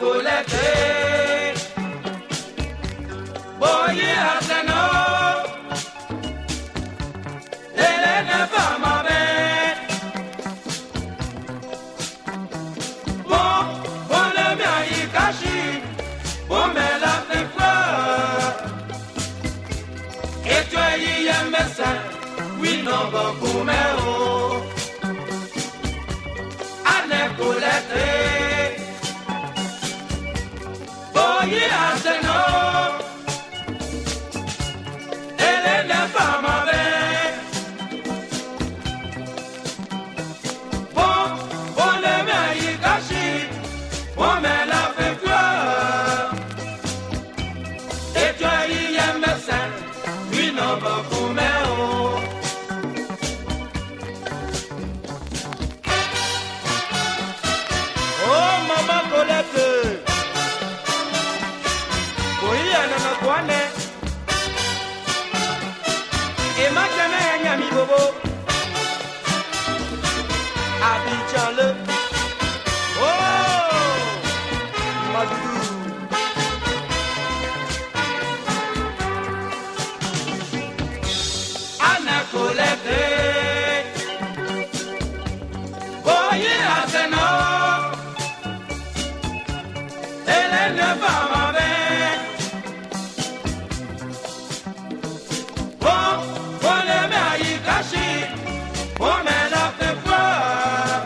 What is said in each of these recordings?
colete. Boy, Aseno. Elena Fama Ben. Bon, le mien y caché. Bon, mais la fait fleur. Et toi, y aime ça. Oui, non, beaucoup, mais oh. Anne colete. Boy, Aseno. Elena Fama Ben. Bon, le mien y caché. Bon, mais la fait fleur. Et toi, y aime ça. Oui, non, beaucoup, mais oh. Oh, maman Colette. Oui, elle en a quoi, né? Et ma caméra, y'a mi bobo. Abidjan le. Oh, Madoudou. Anna Colette. Boy, Aseno. Elena Fama Ben. Bon, le mien y caché. Bon, mais la fait fleur.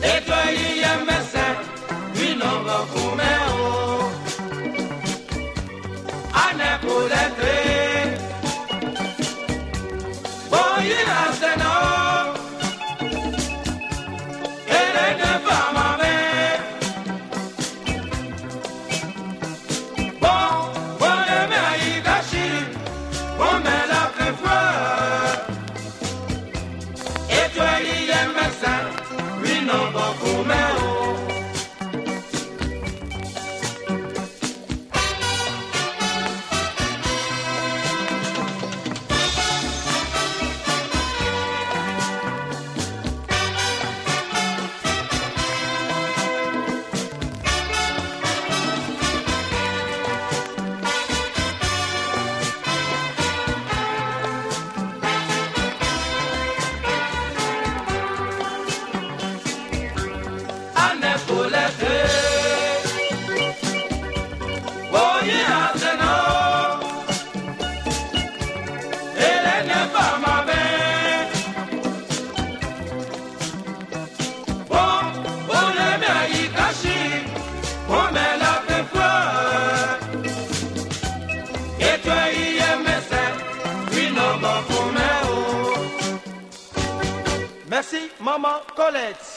Et toi, y aime ça. Oui, non, beaucoup, mais oh. Anna Colette. Boy, Aseno. Elena Fama Ben. Bon, le mien y caché. Bon, mais la fait fleur. Et toi, y aime ça. Oui, non, beaucoup, mais oh. Anne Colette. Boy, Aseno. Elena Fama Ben. Bon, le mien y caché. Bon, mais la fait fleur. Et toi, y aime ça. Oui, non, beaucoup, mais oh. Merci, maman Colette.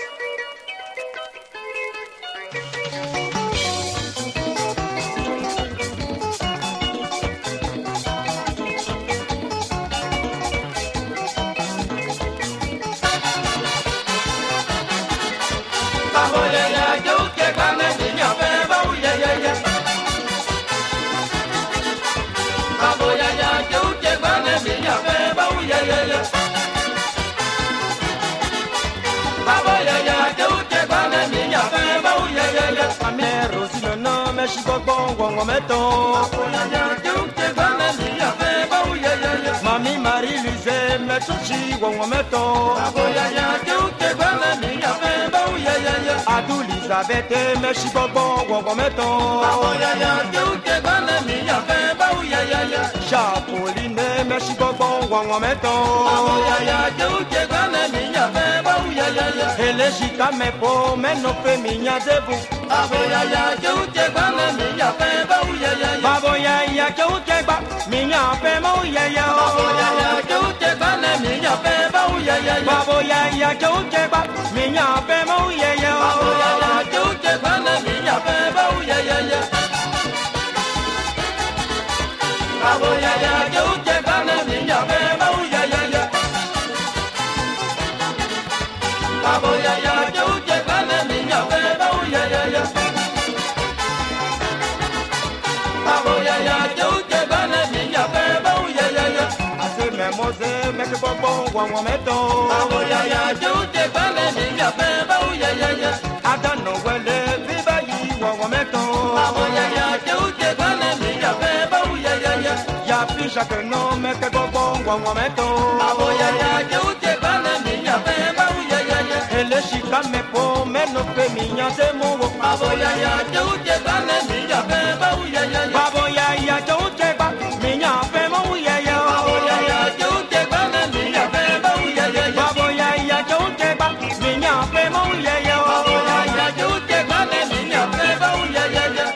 Mami Marie-Louise, me chuchi, wongo meto. Adou Elisabeth, me chibobo, wongo meto. Chapoline, me chibobo, wongo meto. Elejika me po, me no pe minya debu. Baboya ya ke ba, minya pe mo ya ya. Baboya ya ke ba, minya pe mo ya ya. Baboya ya ke ba, minya pe mo ya ya. Baboya ya ke ba, minya pe mo ya ya. Baboya ya ke ba, minya pe mo ya ya. Baboya ya ke ba, minya pe mo ya ya. Baboya ya ke ba, minya pe mo ya ya. Ase me moze me ke bobo wa meto. Baboya ya ke ba, minya pe mo ya ya. Adano wele viva ngwa meto. Babo ya ya che uche kwane mi ya pe ba u ya ya ya. Ya pisha que no me que gogo ngwa meto. Babo ya ya che uche kwane mi ya pe ba u ya ya ya. Ele shika me po me no pe minya se mugo. Babo ya ya che uche kwane mi ya pe ba u ya ya ya. Babo ya che uche ba minya pe mo ya ya. Babo ya ya che uche kwane mi ya pe ba u ya ya ya. Babo ya che uche ba minya pe mo ya ya. Babo ya ya che uche kwane mi ya pe ba u ya ya ya.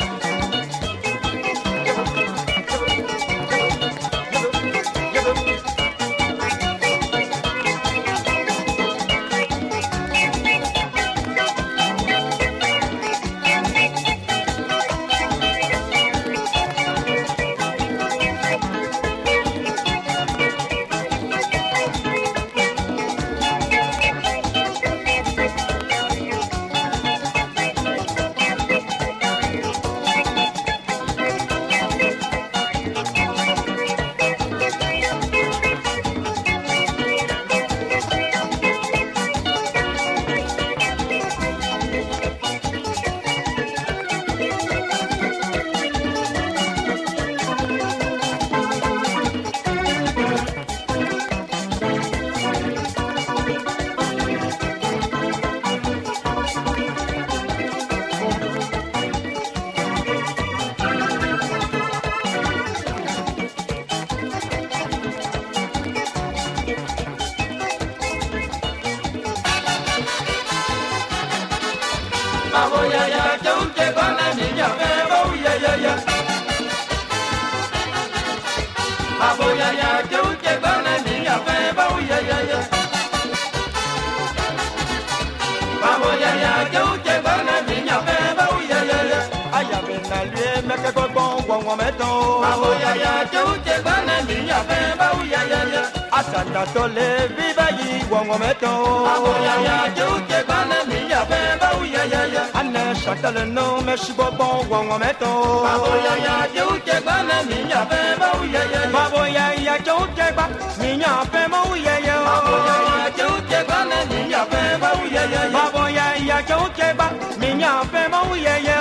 Babo ya ya che uche kwane mi ya pe ba u ya ya ya. Babo ya ya che uche kwane mi ya pe ba u ya ya ya. Babo ya ya che uche kwane mi ya pe ba u ya ya ya. Aya be na lue me que gogo ngwa meto. Babo ya ya che uche kwane mi ya pe ba u ya ya ya. Asanda tole viva yi ngwa meto. Babo ya ya che uche kwane mi ya pe ba u ya ya ya. Ane shatale no me shibo bon ngwa meto. Babo ya ya che uche kwane mi ya pe ba u ya ya ya. Babo ya che uche ba minya pe mo ya ya. Babo ya ya che uche kwane mi ya pe ba u ya ya ya. Babo ya che uche ba minya pe mo ya ya.